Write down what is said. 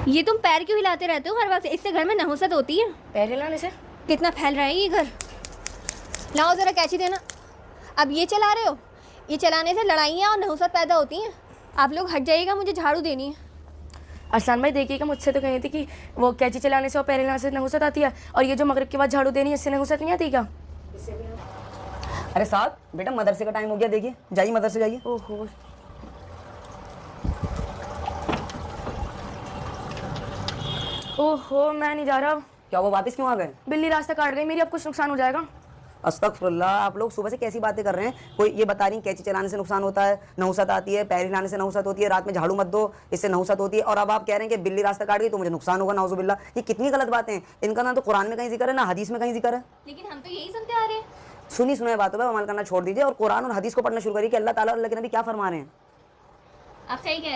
ये तुम पैर क्यों हिलाते रहते हो हर वक्त? इससे घर में नहुसत होती है। पैर हिलाने से? कितना फैल रहा है ये घर। लाओ ज़रा कैंची देना। अब ये चला रहे हो? ये चलाने से लड़ाइयाँ और नहुसत पैदा होती हैं। आप लोग हट जाइएगा, मुझे झाड़ू देनी है। अरसान भाई देखिएगा, मुझसे तो कही थी कि वो कैंची चलाने से और पैर हिलाने से नहुसत आती है, और ये जो मगरिब के बाद झाड़ू देनी है इससे नहुसत नहीं आती क्या? अरे साहब बेटा मदरसे का टाइम हो गया, देखिए जाइए मदरसे जाइए। ओहो, ओहो मैं नहीं जा रहा। क्या वो वापस क्यों आ गए? बिल्ली रास्ता काट गई मेरी, अब कुछ नुकसान हो जाएगा। अस्तगफुरुल्लाह, आप लोग सुबह से कैसी बातें कर रहे हैं? कोई ये बता रही कैंची चलाने से नुकसान होता है, नहुसत आती है, पैर हिलाने से नहुसत होती है, रात में झाड़ू मत दो इससे नहुसत होती है, और अब आप कह रहे हैं कि बिल्ली रास्ता काट गई तो मुझे नुकसान होगा, नाउजुबिल्लाह। ये कितनी गलत बातें हैं। इनका ना तो कुरान में कहीं जिक्र है ना हदीस में कहीं जिक्र है। लेकिन हम तो यही सुनते आ रहे हैं। सुनी सुनाई बातों पर अमल करना छोड़ दीजिए और कुरान और हदीस को पढ़ना शुरू करिए कि अल्लाह ताला और अल्लाह के नबी क्या फरमा रहे हैं। आप सही कह